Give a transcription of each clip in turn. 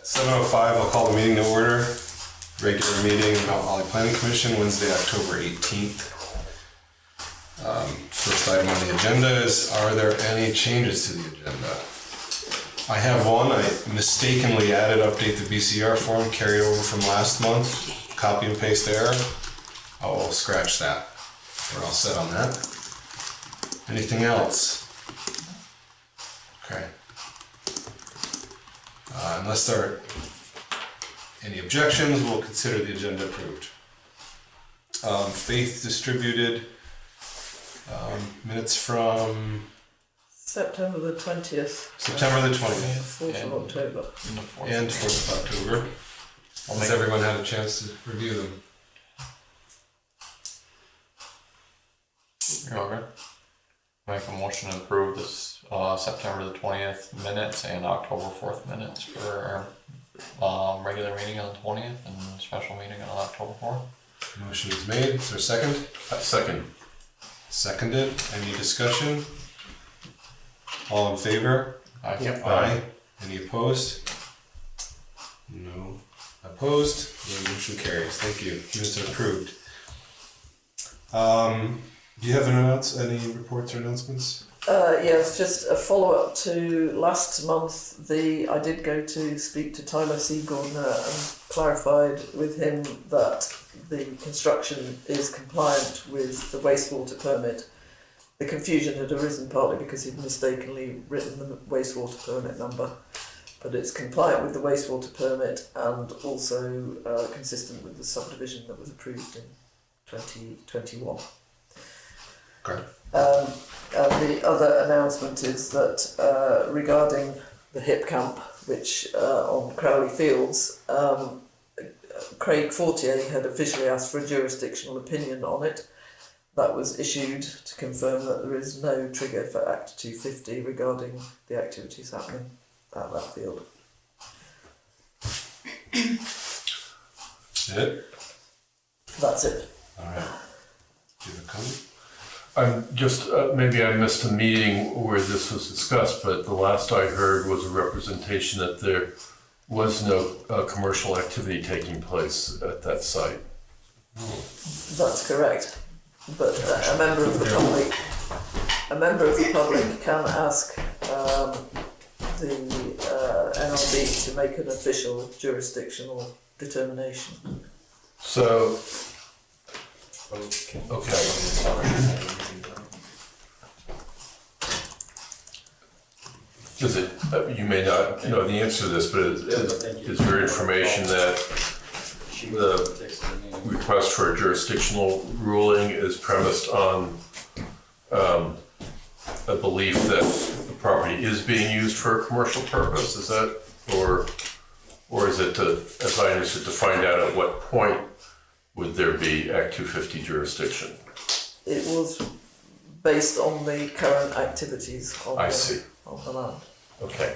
7:05, I'll call the meeting to order. Regular meeting, Mount Holly Planning Commission, Wednesday, October 18th. First item on the agenda is, are there any changes to the agenda? I have one. I mistakenly added update the BCR form carried over from last month. Copy and paste error. I will scratch that. We're all set on that. Anything else? Okay. Unless there are any objections, we'll consider the agenda approved. Faith distributed minutes from September the 20th. September the 20th. 4th of October. And 4th of October. Has everyone had a chance to review them? You're okay. Make a motion to approve this September the 20th minutes and October 4th minutes for our regular meeting on the 20th and special meeting on October 4th. Motion is made. Is there a second? Second. Seconded. Any discussion? All in favor? Aye. Yep. Aye. Any opposed? No. Opposed? The motion carries. Thank you. Minutes are approved. Do you have any reports or announcements? Yes, just a follow-up to last month. I did go to speak to Tyler Seagordner and clarified with him that the construction is compliant with the wastewater permit. The confusion had arisen partly because he'd mistakenly written the wastewater permit number, but it's compliant with the wastewater permit and also consistent with the subdivision that was approved in 2021. Okay. And the other announcement is that regarding the HIP camp, which on Crowley Fields, Craig Fortier had officially asked for a jurisdictional opinion on it. That was issued to confirm that there is no trigger for Act 250 regarding the activities happening at that field. It? That's it. All right. Do you have a comment? I'm just, maybe I missed a meeting where this was discussed, but the last I heard was a representation that there was no commercial activity taking place at that site. That's correct. But a member of the public can ask the NRB to make an official jurisdictional determination. So, okay. Is it, you may not know the answer to this, but is there information that the request for a jurisdictional ruling is premised on a belief that the property is being used for a commercial purpose? Is that, or is it to, as I understood, to find out at what point would there be Act 250 jurisdiction? It was based on the current activities on the land. Okay.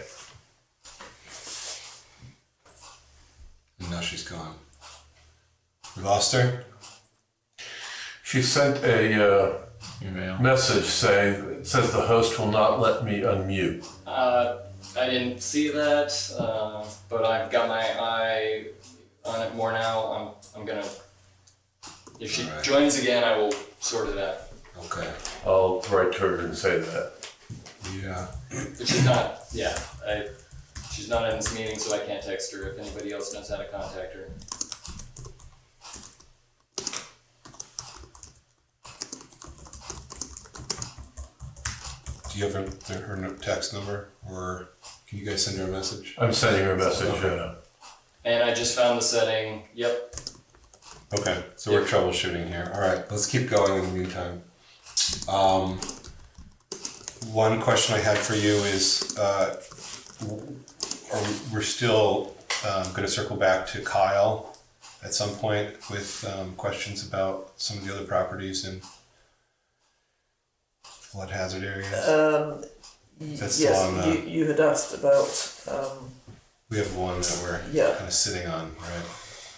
And now she's gone. We lost her? She sent a Email. message saying, it says the host will not let me unmute. I didn't see that, but I've got my eye on it more now. I'm gonna, if she Alright. joins again, I will sort it out. Okay. I'll write to her and say that. Yeah. But she's not, she's not in this meeting, so I can't text her. If anybody else knows how to contact her. Do you have her text number, or can you guys send her a message? I'm sending her a message. Okay. And I just found the setting. Yep. Okay, so we're troubleshooting here. All right, let's keep going in the meantime. One question I had for you is, we're still going to circle back to Kyle at some point with questions about some of the other properties in flood hazard areas. That's still Yes, on you had asked about. We have one that we're Yeah. kind of sitting on, right?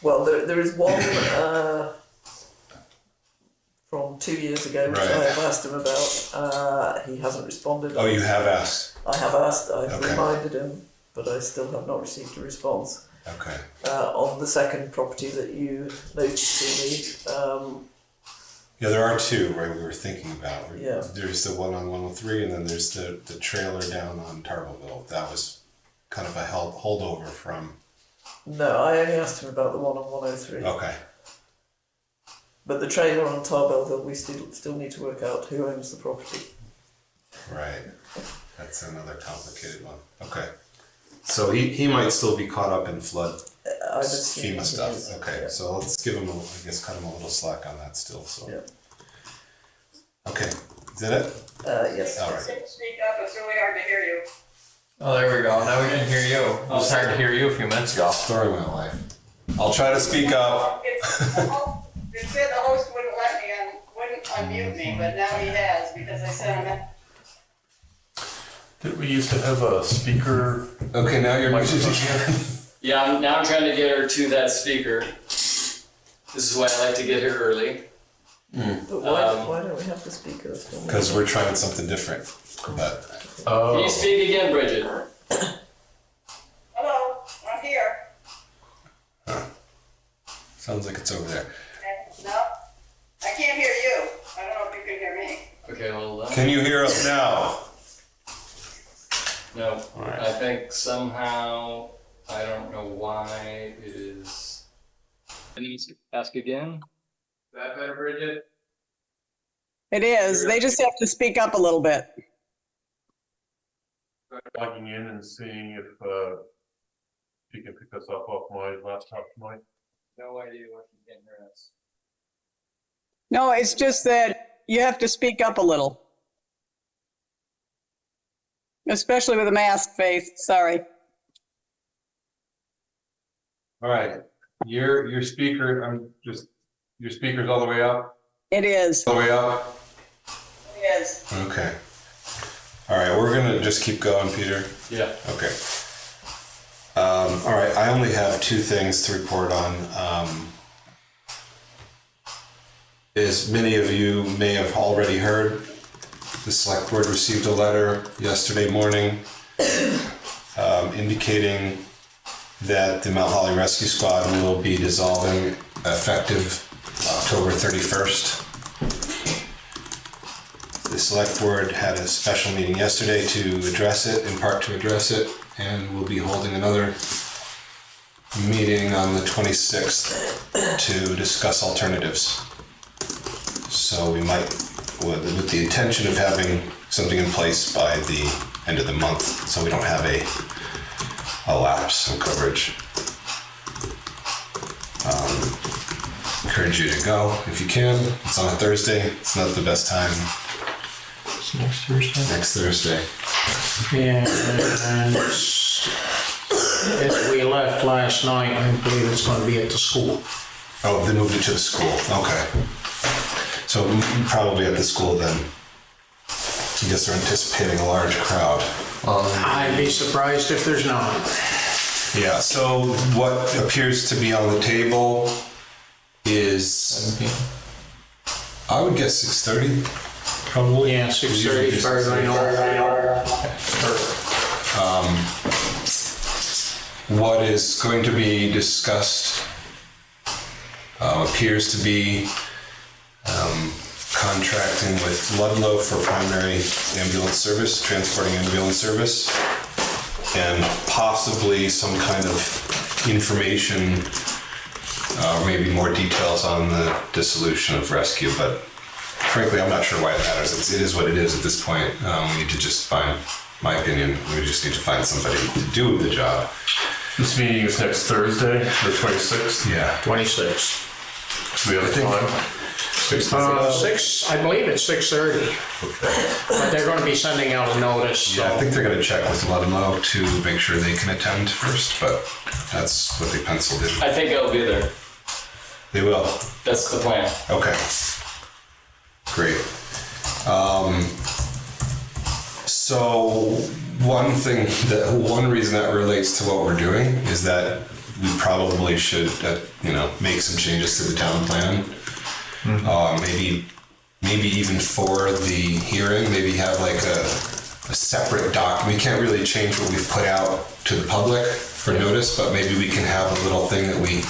Well, there is one from 2 years ago, which Right. I have asked him about. He hasn't responded. Oh, you have asked. I have asked. I've Okay. reminded him, but I still have not received a response. Okay. On the second property that you noticed to me, Yeah, there are two, right, we were thinking about. Yeah. There's the one on 103, and then there's the trailer down on Tarbleville. That was kind of a holdover from... no, I only asked him about the one on 103. Okay. But the trailer on Tarbellville, we still need to work out who owns the property. Right. That's another complicated one. Okay. So he might still be caught up in flood I'm assuming FEMA he stuff. is, Okay, yeah. so let's give him, I guess, cut him a little slack on that still, so. Yeah. Okay, is that it? Yes. All right. Speak up, it's really hard to hear you. Oh, there we go. Now we can hear you. It was hard to hear you a few minutes ago. Story of my life. I'll try to speak up. It said the host wouldn't let me, wouldn't unmute me, but now he has, because I sent him a Did we used to have a speaker? Okay, now you're muted Microphone. again. Yeah, I'm trying to get her to that speaker. This is why I like to get here early. But why don't we have the speaker? Because we're trying something different. But Can you speak again, Bridget? hello, I'm here. sounds like it's over there. No, I can't hear you. I don't know if you can hear me. Okay, hold on. Can you hear us now? No, Alright. I think somehow, I don't know why it is. I need to ask again. Is that better, Bridget? It is. They just have to speak up a little bit. Logging in and seeing if you can pick us up off my laptop tonight. No idea what you can hear us. No, it's just that you have to speak up a little. Especially with a mask face. Sorry. All right. Your speaker, your speaker's all the way up? It is. All the way up? Yes. Okay. All right, we're gonna just keep going, Peter. Yeah. Okay. All right, I only have two things to report on. As many of you may have already heard, the select board received a letter yesterday morning indicating that the Mount Holly Rescue Squad will be dissolving effective October 31st. The select board had a special meeting yesterday to address it, in part to address it, and we'll be holding another meeting on the 26th to discuss alternatives. So we might, with the intention of having something in place by the end of the month, so we don't have a lapse in coverage. Encourage you to go if you can. It's on a Thursday. It's not the best time. Next Thursday? Next Thursday. And as we left last night, I believe it's going to be at the school. Oh, they moved it to the school. Okay. So probably at the school then. I guess they're anticipating a large crowd. I'd be surprised if there's not. Yeah, so what appears to be on the table is, 7 p.m. I would guess 6:30, probably. Yeah, 6:30 as far as I know. What is going to be discussed appears to be contracting with Ludlow for primary ambulance service, transporting ambulance service, and possibly some kind of information, or maybe more details on the dissolution of rescue, but frankly, I'm not sure why it matters. It is what it is at this point. We need to just find, my opinion, we just need to find somebody to do the job. This meeting is next Thursday, the 26th. Yeah. 26. Do we have a time? 6, I believe it's 6:30. But they're going to be sending out a notice. So. Yeah, I think they're going to check with Ludlow to make sure they can attend first, but that's what they penciled in. I think I'll be there. They will. That's the plan. Okay. Great. So one reason that relates to what we're doing is that we probably should, make some changes to the town plan. Maybe even for the hearing, maybe have like a separate doc. We can't really change what we've put out to the public for notice, but maybe we can have a little thing that we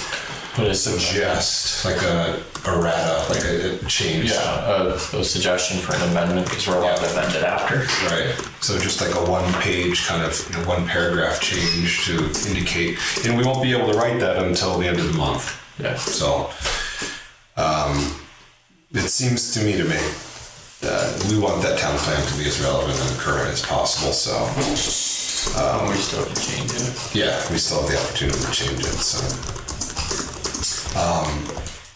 suggest, like a errata, like a change. Yeah, a suggestion for an amendment, because we're allowed to amend it after. Right. So just like a one-page kind of, one paragraph change to indicate, and we won't be able to write that until the end of the month. Yeah. So, it seems to me to me that we want that town plan to be as relevant and current as possible. So, We still have to change it. yeah, we still have the opportunity to change it. So,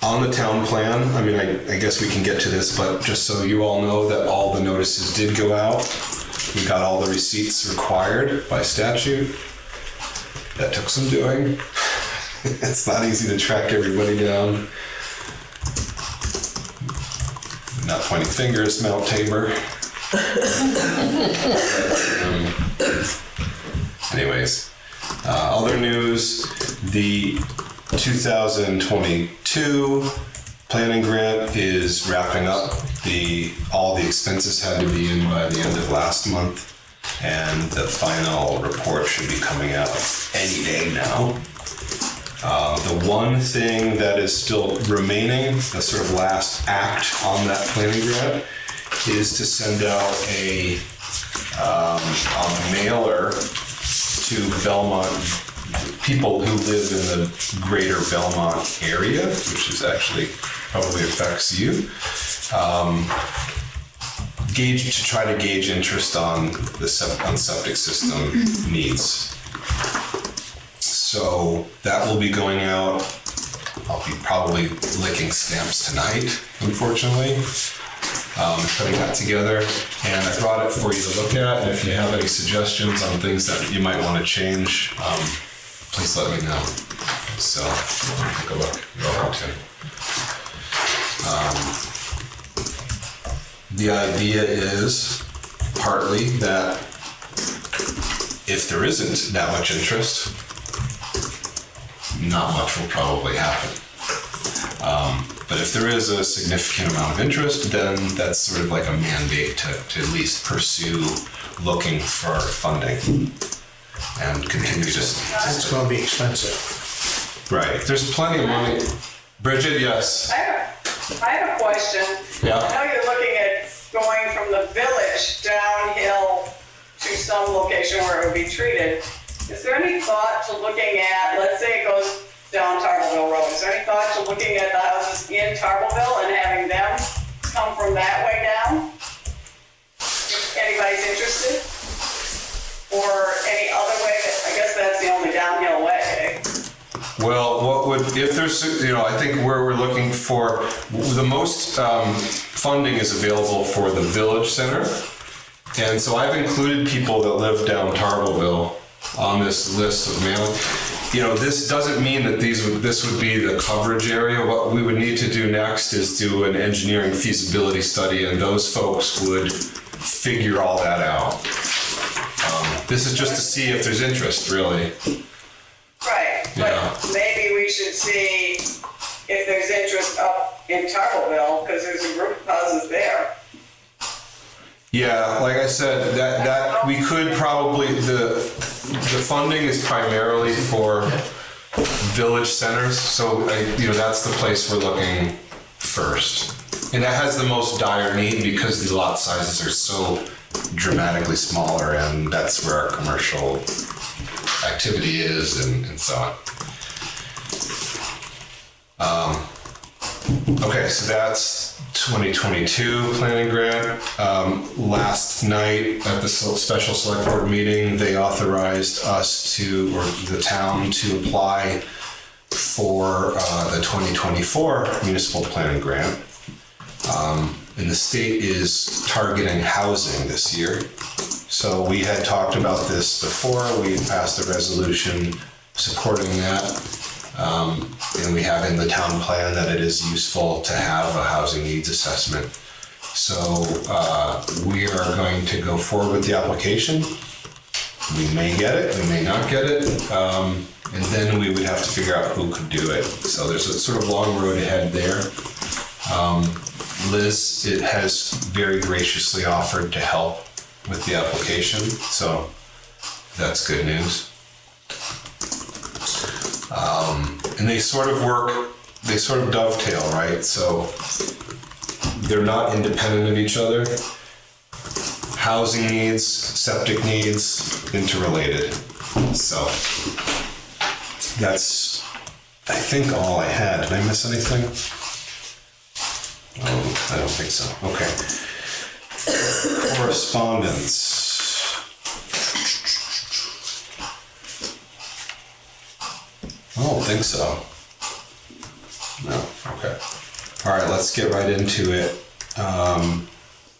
on the town plan, I mean, I guess we can get to this, but just so you all know that all the notices did go out. We got all the receipts required by statute. That took some doing. It's not easy to track everybody down. Not pointing fingers, Mount Tabor. Anyways, other news, the 2022 planning grant is wrapping up. All the expenses had to be in by the end of last month, and the final report should be coming out any day now. The one thing that is still remaining, the sort of last act on that planning grant, is to send out a mailer to Belmont, people who live in the greater Belmont area, which is actually probably affects you, to try to gauge interest on septic system needs. So that will be going out. I'll be probably licking stamps tonight, unfortunately. Putting that together, and I brought it for you to look at. And if you have any suggestions on things that you might want to change, please let me know. So take a look. You're welcome to. The idea is partly that if there isn't that much interest, not much will probably happen. But if there is a significant amount of interest, then that's sort of like a mandate to at least pursue looking for funding and continue to. It's gonna be expensive. Right. There's plenty of money. Bridget, yes. I have a question. Yeah. I know you're looking at going from the village downhill to some location where it would be treated. Is there any thought to looking at, let's say it goes down Tarbleville Road, is there any thought to looking at the houses in Tarbleville and having them come from that way down? If anybody's interested? Or any other way? I guess that's the only downhill way. Well, if there's, I think where we're looking for, the most funding is available for the village center. And so I've included people that live down Tarbleville on this list of mailing. This doesn't mean that this would be the coverage area. What we would need to do next is do an engineering feasibility study, and those folks would figure all that out. This is just to see if there's interest, really. Right, but maybe we should see if there's interest up in Tarbleville, because there's a group of houses there. Yeah, like I said, that we could probably, the funding is primarily for village centers, so that's the place we're looking first. And that has the most dire need because the lot sizes are so dramatically smaller, and that's where our commercial activity is and so on. Okay, so that's 2022 planning grant. Last night at the special select board meeting, they authorized us or the town to apply for the 2024 municipal planning grant. And the state is targeting housing this year. So we had talked about this before. We passed a resolution supporting that. And we have in the town plan that it is useful to have a housing needs assessment. So we are going to go forward with the application. We may get it, we may not get it. And then we would have to figure out who could do it. So there's a sort of long road ahead there. Liz has very graciously offered to help with the application, so that's good news. And they sort of dovetail, right? So they're not independent of each other. Housing needs, septic needs, interrelated. So that's, I think, all I had. Did I miss anything? I don't think so. Okay. Correspondence. I don't think so. No, okay. All right, let's get right into it. Town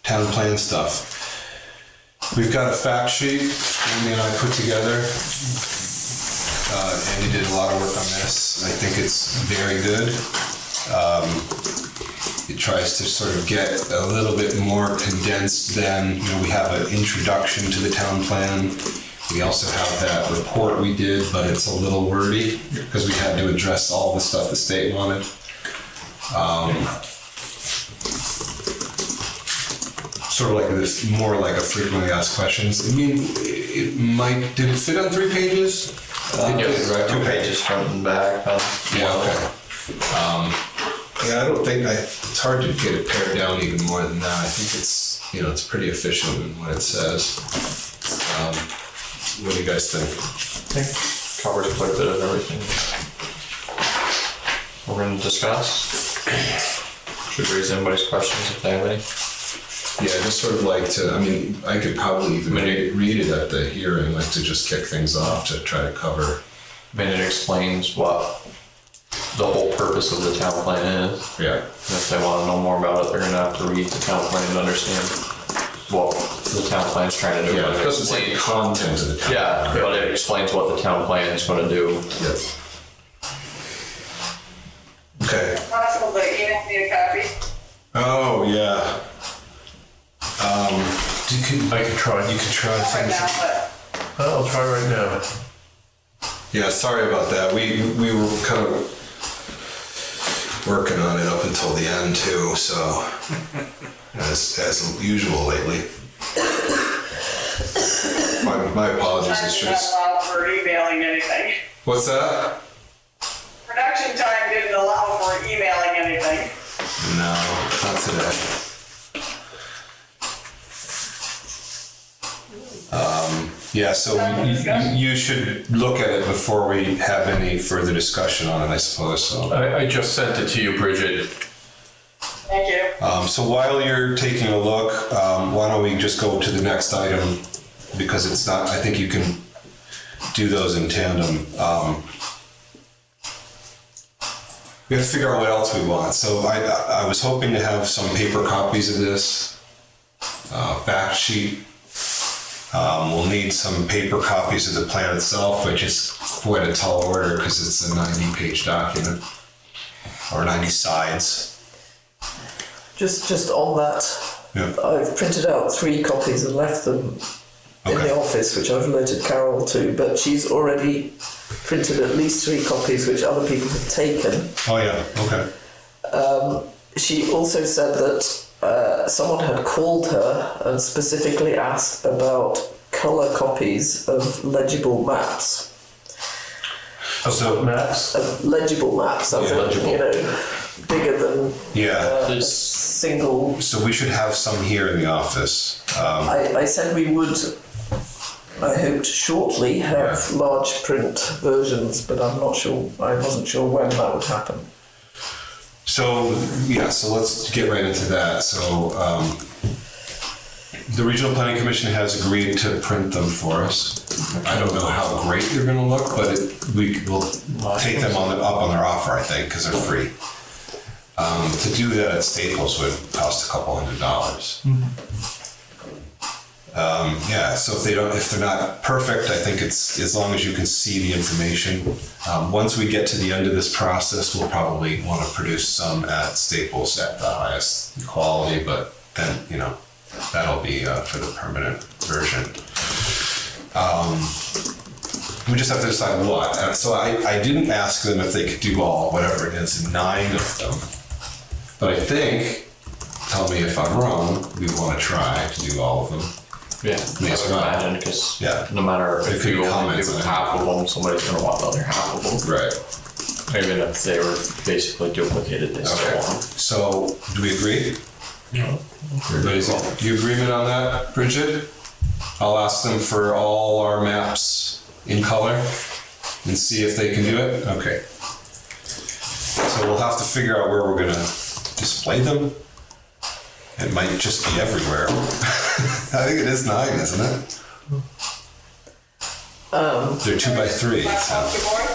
plan stuff. We've got a fact sheet Andy and I put together. Andy did a lot of work on this. I think it's very good. It tries to sort of get a little bit more condensed than, we have an introduction to the town plan. We also have that report we did, but it's a little wordy because we had to address all the stuff the state wanted. Sort of like this, more like a frequently asked questions. I mean, did it fit on 3 pages? It did, right? 2 pages front and back. Yeah, okay. Yeah, I don't think, it's hard to get it pared down even more than that. I think it's, it's pretty efficient in what it says. What do you guys think? I think covers quite a bit of everything we're going to discuss. Should raise anybody's questions if they have any. Yeah, I just sort of like to, I could probably even read it at the hearing, like to just kick things off to try to cover. It explains what the whole purpose of the town plan is. Yeah. And if they want to know more about it, they're going to have to read the town plan to understand what the town plan's trying to do. Yeah, it doesn't say the content of the town plan. But it explains what the town plan is going to do. Yep. Okay. Possible to email me a copy? Oh, yeah. I could try. You could try to Right send now, but I'll try right now. Yeah, sorry about that. We were kind of working on it up until the end too, so as usual lately. My apologies. It's I'm not just allowed for emailing anything. what's that? Production time didn't allow for emailing anything. No, not today. Yeah, so you should look at it before we have any further discussion on it, I suppose. So. I just sent it to you, Bridget. Thank you. So while you're taking a look, why don't we just go to the next item, because it's not, I think you can do those in tandem. We have to figure out what else we want. So I was hoping to have some paper copies of this fact sheet. We'll need some paper copies of the plan itself, which is quite a tall order because it's a 90-page document, or 90 sides. Just on that, Yeah. I've printed out 3 copies and left them in Okay. the office, which I've alerted Carol to, but she's already printed at least 3 copies, which other people have taken. Oh yeah, okay. She also said that someone had called her and specifically asked about colour copies of legible maps. So maps? Legible maps, as Yeah, in, legible. Bigger than Yeah. a single. So we should have some here in the office. I said we would, I hoped shortly, have large print versions, but I wasn't sure when that would happen. So let's get right into that. So the Regional Planning Commission has agreed to print them for us. I don't know how great they're going to look, but we will take them up on their offer, I think, because they're free. To do that at Staples would cost $200. So if they're not perfect, I think it's as long as you can see the information. Once we get to the end of this process, we'll probably want to produce some at Staples at the highest quality, but then that'll be for the permanent version. We just have to decide what. So I didn't ask them if they could do all, whatever it is, 9 of them. But I think, tell me if I'm wrong, we want to try to do all of them. Yeah, I Least would one. imagine, because Yeah. no matter There if could be you only comments do on it. half of them, somebody's gonna want the other half of them. Right. Even if they were basically duplicated, they still Okay. want. So, do we agree? Everybody's, you agreement on that, Bridget? I'll ask them for all our maps in color and see if they can do it. Okay. So we'll have to figure out where we're gonna display them. It might just be everywhere. I think it is 9, isn't it? They're 2 by 3. So. Poster board?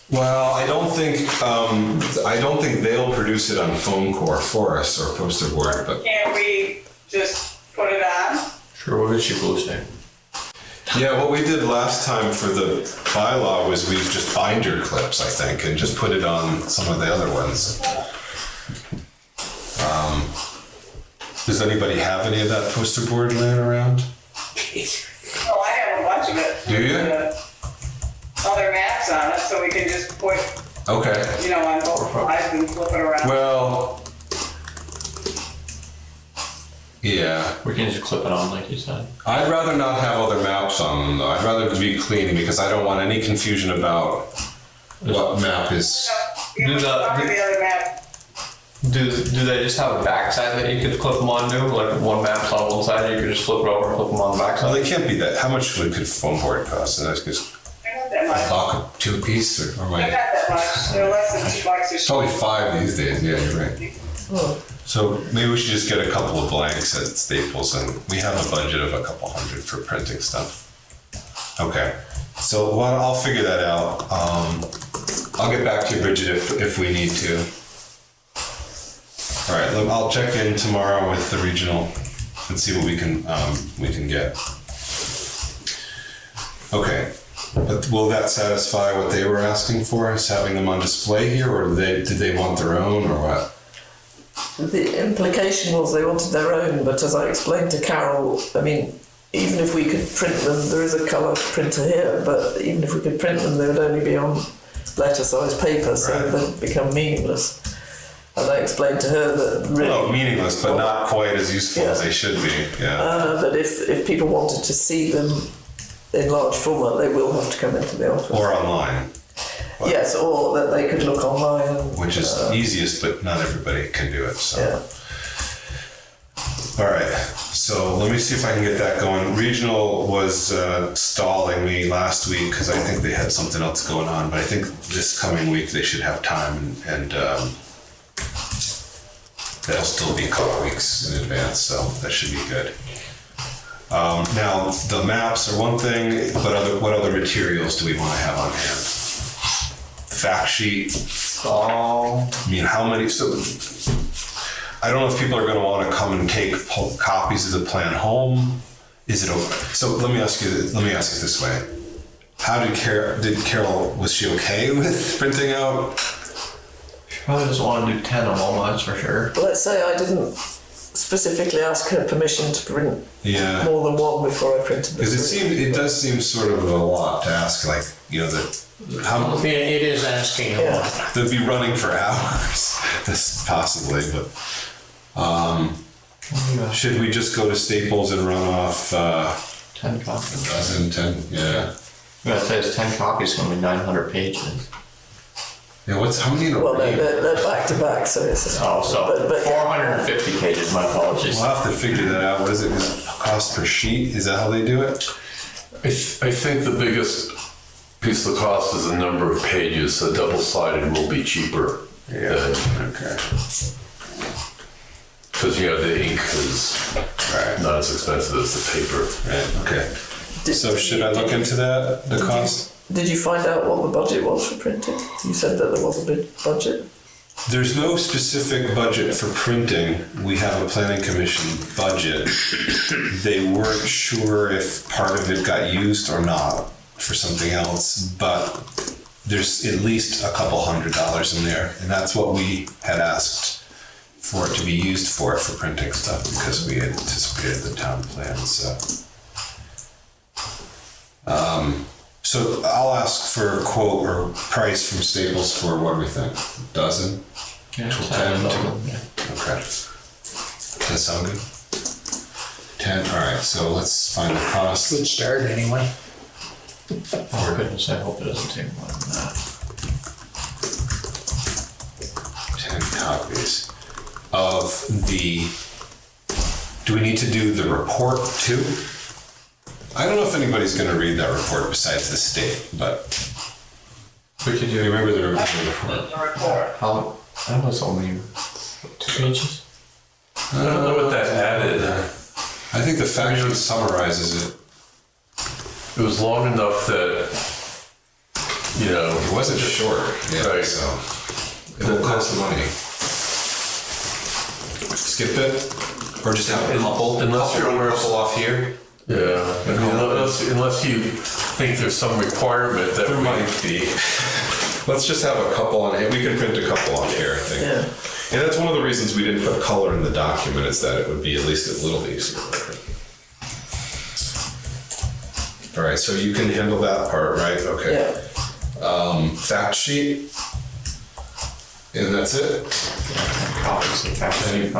Well, I don't think they'll produce it on foam core for us or poster board, but Can't we just put it on? Sure, we'll get you blue stick. yeah, what we did last time for the bylaw was we used just binder clips, I think, and just put it on some of the other ones. Does anybody have any of that poster board laying around? Oh, I have a bunch of it. Do you? Other maps on it, so we can just put, Okay. on both sides and flip it around. Well, yeah. We can just clip it on, like you said. I'd rather not have other maps on them, though. I'd rather it be clean because I don't want any confusion about what map is. You Do that- talk to the other map. Do they just have a backside that you could clip them onto? Like one map's on one side, you could just flip it over and flip them on the Well, backside? they can't be that. How much would could foam board cost? And that's just They're not that much. $1 2 piece, or am They're I? not that much. They're less than $2 a It's only 5 these days. Yeah, you're right. So maybe we should just get a couple of blanks at Staples, and we have a budget of a couple hundred for printing stuff. Okay, so I'll figure that out. I'll get back to you, Bridget, if we need to. All right, I'll check in tomorrow with the regional and see what we can get. Okay, but will that satisfy what they were asking for, is having them on display here, or did they want their own, or what? The implication was they wanted their own, but as I explained to Carol, I mean, even if we could print them, there is a colour printer here, but even if we could print them, they would only be on letter-sized paper, so Right. they'd become meaningless. And I explained to her that really... Well, meaningless, but not quite as useful as they should be, yeah. But if people wanted to see them in large format, they will have to come into the office. Or online, Yes, or that they could look online. And, which is easiest, but not everybody can do it, so. Yeah. All right, so let me see if I can get that going. Regional was stalling me last week because I think they had something else going on, but I think this coming week they should have time, and that'll still be a couple weeks in advance, so that should be good. Now, the maps are one thing, but what other materials do we want to have on hand? Fact sheet. I mean, how many? So, I don't know if people are going to want to come and take copies of the plan home. Is it okay? So let me ask it this way: how did Carol? Was she okay with printing out? She probably doesn't want to do 10 of them, that's for sure. Well, let's say I didn't specifically ask her permission to print Yeah. more than one before I printed them. Because it does seem sort of a lot to ask, like, you know, how It is asking a lot. they'd be running for hours, this possibly, but should we just go to Staples and run off 10 copies. a dozen, 10? Yeah. I'm gonna say it's 10 copies, it's gonna be 900 pages. Yeah. How many in a Well, row? they're back to back, so it's... Oh, so But- 450 pages, my apologies. We'll have to figure that out. What is it? Is it cost per sheet? Is that how they do it? I think the biggest piece of the cost is the number of pages. A double-sided will be cheaper. Okay. Because, the ink is not as expensive as the paper. Right. Okay. So should I look into that? The cost? Did you find out what the budget was for printing? You said that there was a big budget. There's no specific budget for printing. We have a planning commission budget. They weren't sure if part of it got used or not for something else, but there's at least a couple $100 in there, and that's what we had asked for it to be used for printing stuff, because we had anticipated the town plan. So I'll ask for a quote or price from Staples for, what do we think, dozen? Yeah, 10? yeah. Okay. Does that sound good? 10, all right, so let's find the cost. Good start, anyway. For goodness, I hope it doesn't take more than that. 10 copies of the, do we need to do the report too? I don't know if anybody's gonna read that report besides the state, but We could you do, remember the report? The report. how, that was only 2 pages? I don't know what that added. I think the fact sheet summarizes it. It was long enough that, you know. It wasn't short, yeah, Right. so it will cost money. Skip it, or just have a couple, Unless you're aware of- couple off here. Yeah, I mean, unless you think there's some requirement that There we. might be. Let's just have a couple on here. We can print a couple off here, I think. Yeah. And that's one of the reasons we didn't put color in the document, is that it would be at least a little easier. All right, so you can handle that part, right? Okay. Yeah. Fact sheet. And that's it. Copies of fact sheet,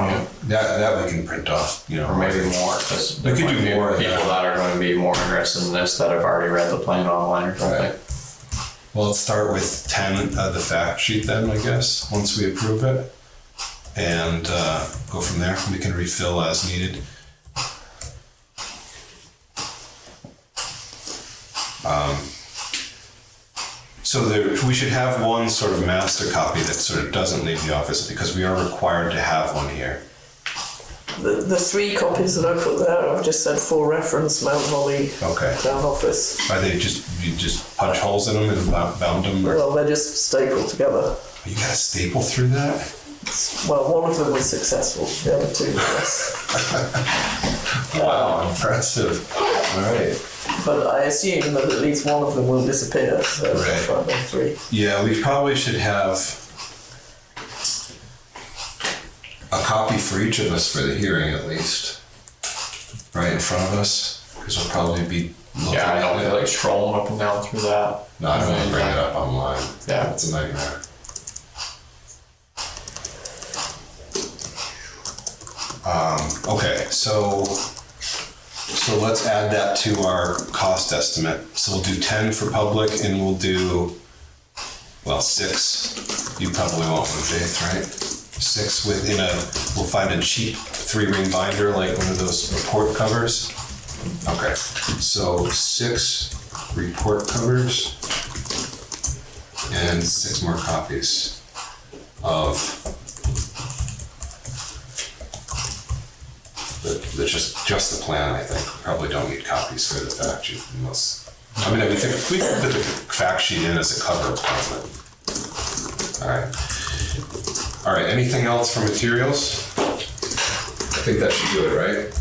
That we can print off, you know. or maybe more, because We there could might do be more of people that. that are going to be more interested in this that have already read the plan online or something. Right. Well, let's start with 10 of the fact sheet then, I guess, once we approve it. And go from there. We can refill as needed. So we should have one sort of master copy that sort of doesn't leave the office, because we are required to have one here. The 3 copies that I put there, I've just said for reference, Mount Holly Okay. Town Office. Are they you just punch holes in them and bound them? Or Well, they're just stapled together. you got a staple through that? Well, one of them was successful, the other 2 less. Wow, impressive. All right. But I assume that at least one of them will disappear, so Right. I'll try them 3. Yeah, we probably should have a copy for each of us for the hearing at least, right in front of us, because we'll probably be looking Yeah, I at don't it. feel like scrolling up and down through that. No, I don't want to bring it up online. Yeah. It's a nightmare. Okay, so let's add that to our cost estimate. So we'll do 10 for public, and we'll do, well, 6. You probably want one, Faith, right? 6 within we'll find a cheap 3-ring binder, like one of those report covers. Okay, so 6 report covers and 6 more copies of the just the plan. I think we probably don't need copies for the fact sheet unless, I mean, we can put the fact sheet in as a cover component. All right, anything else for materials? I think that should do it, right?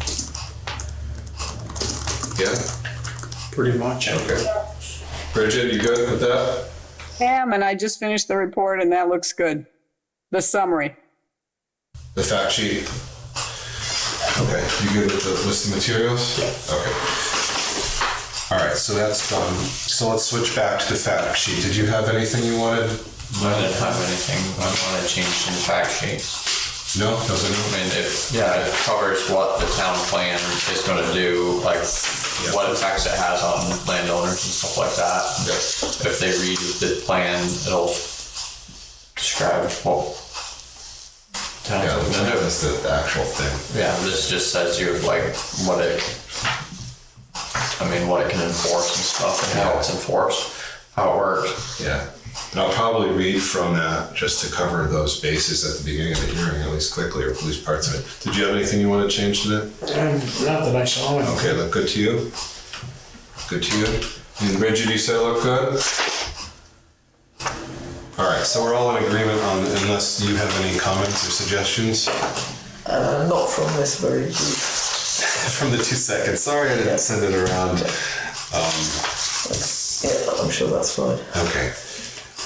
Yeah. Pretty much. Okay. Bridget, you good with that? And I just finished the report and that looks good. The summary. The fact sheet? Okay, you good with the list of materials? Yeah. Okay. All right, so that's done. So let's switch back to the fact sheet. Did you have anything you wanted? I didn't have anything I wanted to change in the fact sheet. No, doesn't I it? mean, it covers what the town plan is going to do, like what effects it has on landowners and stuff like that. Yeah. If they read the plan, it'll describe what town's Yeah, going to do. that's the actual thing. Yeah, this just says you like what it can enforce and stuff, and how it's enforced, how it works. Yeah. And I'll probably read from that just to cover those bases at the beginning of the hearing, at least quickly, or at least parts of it. Did you have anything you want to change to that? Not that I saw it. Okay, look good to you? Good to you? And Bridget, you said look good? All right, so we're all in agreement on, unless you have any comments or suggestions? Not from this very brief. From the 2 seconds. Sorry I didn't send it around. Yeah, I'm sure that's fine. Okay.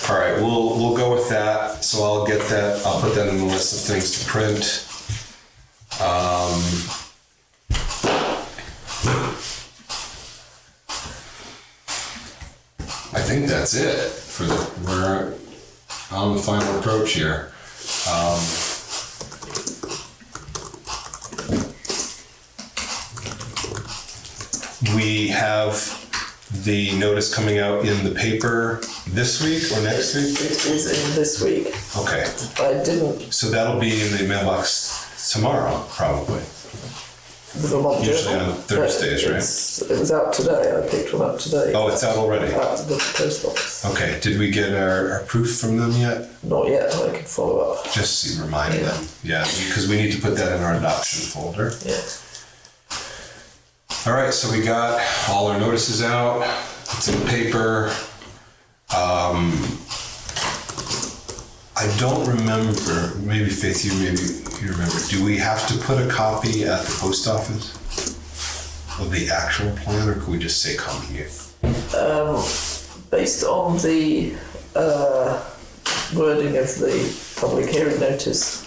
All right, we'll go with that. So I'll get that. I'll put that in the list of things to print. I think that's it for we're on the final approach here. we have the notice coming out in the paper this week or next week? It is in this week. Okay, I didn't, so that'll be in the mailbox tomorrow, probably. the Vermont Usually Journal. on Thursdays, right? It was out today. I picked one up today. Oh, it's out already? At the post office. Okay, did we get our proof from them yet? Not yet. I can follow up. Just to remind them, yeah, because we need to put that in our adoption folder. Yeah. All right, so we got all our notices out. It's in the paper. I don't remember, maybe Faith, you remember, do we have to put a copy at the post office of the actual plan, or can we just say come here? Based on the wording of the public hearing notice,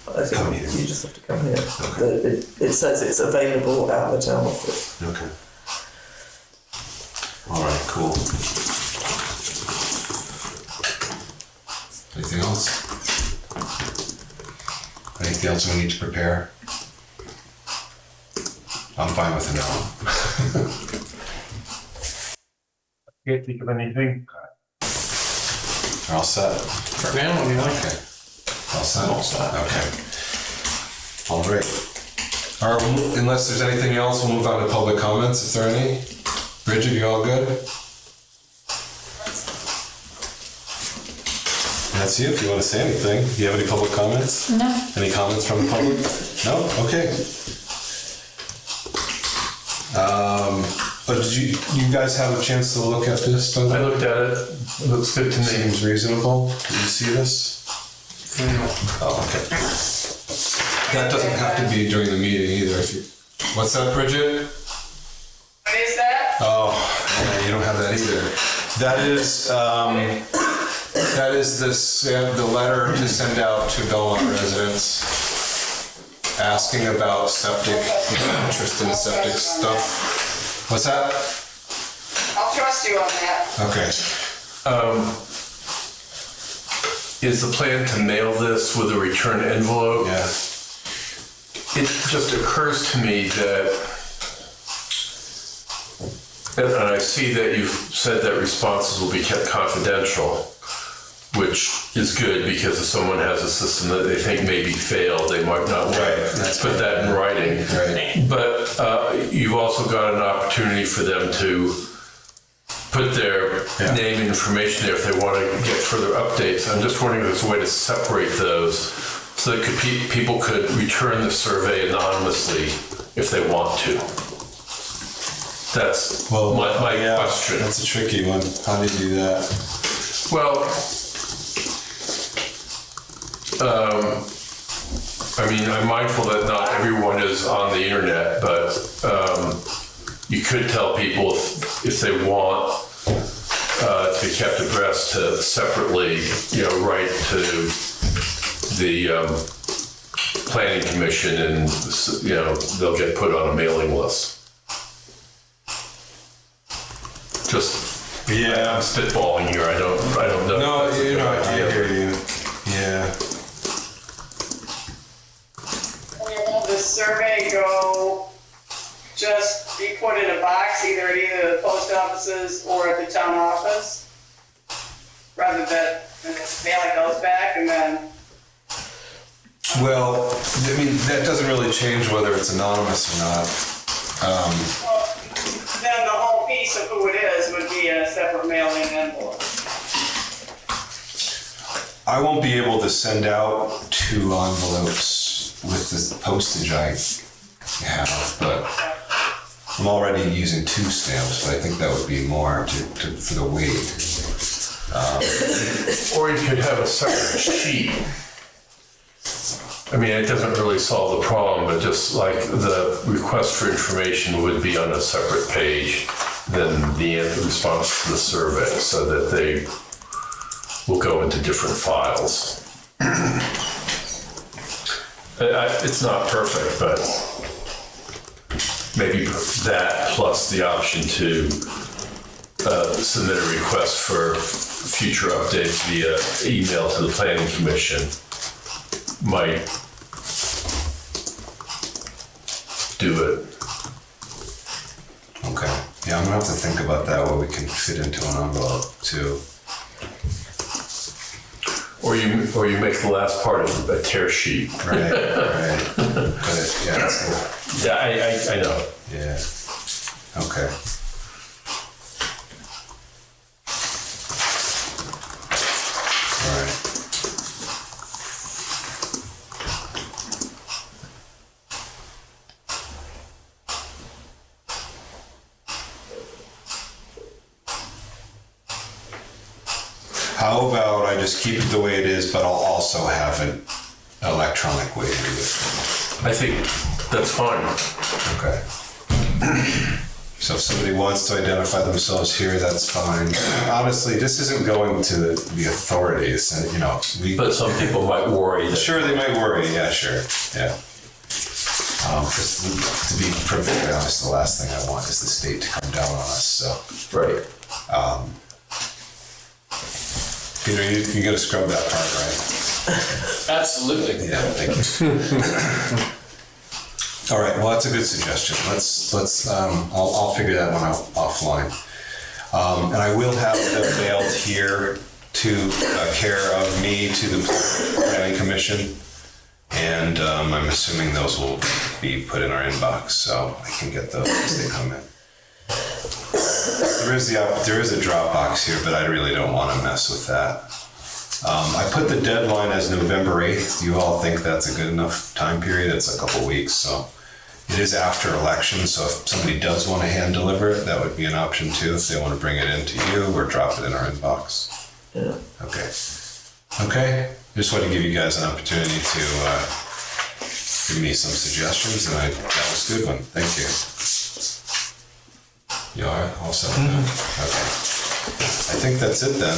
I think Come here. you just have to come here. Okay. It says it's available at the town office. Okay. All right, cool. Anything else? Anything else we need to prepare? I'm fine with it now. Can't think of anything. We're all set? For now, anyway. Okay. All set? All set. Okay. All right. All right, unless there's anything else, we'll move on to public comments, if there are any. Bridget, you all good? That's you, if you want to say anything. Do you have any public comments? No. Any comments from the public? No? Okay. But did you guys have a chance to look at this? Doug? I looked at it. It looks good to me. Seems reasonable. Did you see this? Oh, okay. That doesn't have to be during the meeting either. If you, what's that, Bridget? What is that? Oh, yeah, you don't have that either. That is this, the letter to send out to Belmont residents asking about septic, interest in septic stuff. What's that? I'll trust you on that. Okay. Is the plan to mail this with a return envelope? Yeah. It just occurs to me that, and I see that you've said that responses will be kept confidential, which is good because if someone has a system that they think maybe failed, they might not want to put that in writing. Right. But you've also got an opportunity for them to put their name and information there if they want to get further updates. I'm just wondering if there's a way to separate those so that people could return the survey anonymously if they want to. That's my question. That's a tricky one. How do you do that? Well, I mean, I'm mindful that not everyone is on the internet, but you could tell people if they want to be kept abreast to separately, write to the planning commission, and they'll get put on a mailing list. Just I'm spitballing here. I don't know. No, I hear you. Yeah. Will the survey just be put in a box either at the post offices or at the town office? Rather than mailing those back and then... Well, I mean, that doesn't really change whether it's anonymous or not. Then the whole piece of who it is would be in a separate mailing envelope. I won't be able to send out 2 envelopes with the postage I have, but I'm already using 2 stamps, but I think that would be more for the weight. Or you could have a separate sheet. I mean, it doesn't really solve the problem, but just like the request for information would be on a separate page than the response to the survey, so that they will go into different files. It's not perfect, but maybe that plus the option to submit a request for future updates via email to the planning commission might do it. Okay. Yeah, I'm gonna have to think about that, what we can fit into an envelope too. Or you make the last part of a tear sheet. Right, right. But yeah, that's Yeah, I know. yeah. Okay. All right. How about I just keep it the way it is, but I'll also have an electronic way to do it. I think that's fine. Okay. So if somebody wants to identify themselves here, that's fine. Honestly, this isn't going to the authorities, and you know, But some people might worry that. sure they might worry. Yeah, sure. Yeah. Just to be perfectly honest, the last thing I want is the state to come down on us. So, Right. Peter, you got to scrub that part, right? Absolutely. Yeah. Thank you. All right. Well, that's a good suggestion. I'll figure that one out offline. And I will have them mailed here to care of me to the planning commission. And I'm assuming those will be put in our inbox, so I can get those as they come in. There is a Dropbox here, but I really don't want to mess with that. I put the deadline as November 8th. Do you all think that's a good enough time period? It's a couple weeks, so it is after election. So if somebody does want to hand deliver it, that would be an option too. If they want to bring it in to you or drop it in our inbox. Yeah. Okay. Okay. Just want to give you guys an opportunity to give me some suggestions, and that was a good one. Thank you. You all right? All set? Okay. I think that's it then.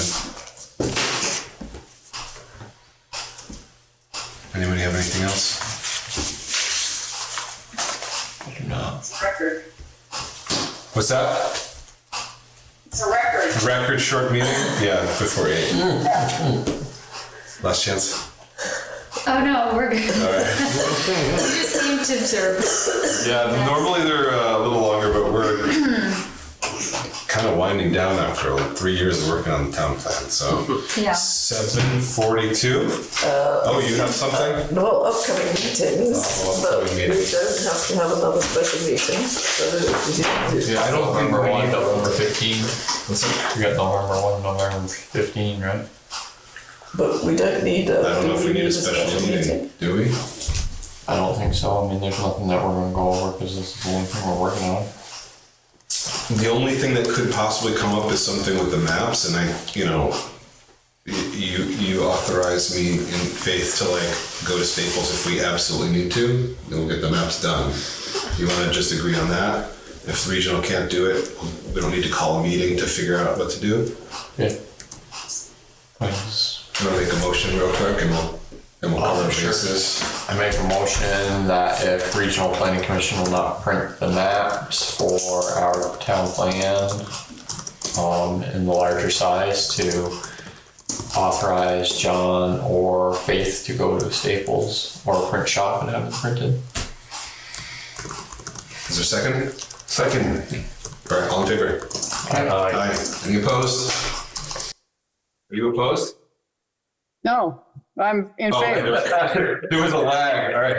Anybody have anything else? No. It's a record. What's that? It's a record. Record short meeting? Yeah, before 8. Last chance. Oh no, we're good. All right. We just came to observe. Yeah, normally they're a little longer, but we're kind of winding down after 3 years of working on the town plan. So Yeah. 7:42. Oh, you have something? Well, upcoming meetings, Oh, but upcoming we meetings. don't have to have another special meeting. So Yeah, I don't think November 1, November 15. We got November 1, November 15, right? But we don't need a. I don't know if we need a special meeting. Do we? I don't think so. I mean, there's nothing that we're gonna go over because this is the only thing we're working on. The only thing that could possibly come up is something with the maps, and you authorize me in faith to go to Staples if we absolutely need to, then we'll get the maps done. You want to just agree on that? If the regional can't do it, we don't need to call a meeting to figure out what to do. Yeah. Please. You want to make a motion real quick, and we'll cover Sure. bases. I make a motion that if Regional Planning Commission will not print the maps for our town plan in the larger size, to authorize John or Faith to go to Staples or a print shop and have it printed. Is there a second? Second. All right, all in favor? Aye. Any opposed? Are you opposed? No, I'm in favor. There was a lag. All right,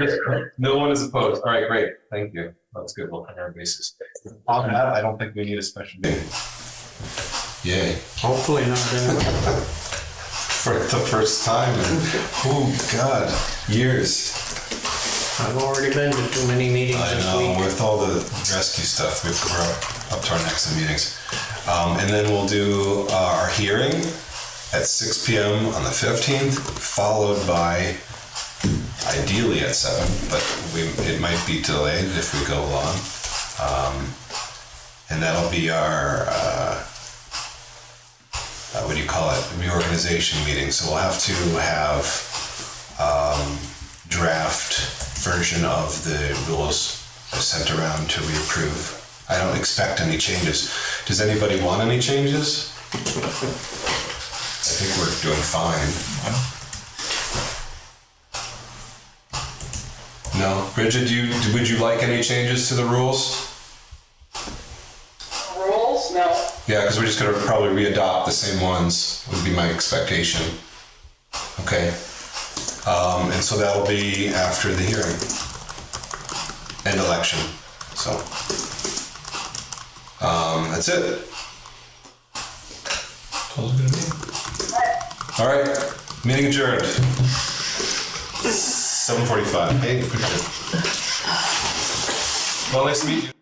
no one is opposed. All right, great. Thank you. That's good. We'll cover our bases. On that, I don't think we need a special meeting. Yay. Hopefully not anymore. For the first time in, oh God, years. I've already been to too many meetings I this know, week. with all the rescue stuff, we're up to our next meetings. And then we'll do our hearing at 6 p.m. on the 15th, followed by, ideally at 7, but it might be delayed if we go long. And that'll be our, what do you call it, reorganization meeting. So we'll have to have draft version of the rules sent around to reapprove. I don't expect any changes. Does anybody want any changes? I think we're doing fine. No? Bridget, would you like any changes to the rules? Yeah, because we're just gonna probably re-adopt the same ones, would be my expectation. Okay. And so that'll be after the hearing and election. So, that's it. All right, meeting adjourned. 7:45. Hey, good job. Well, nice to meet you.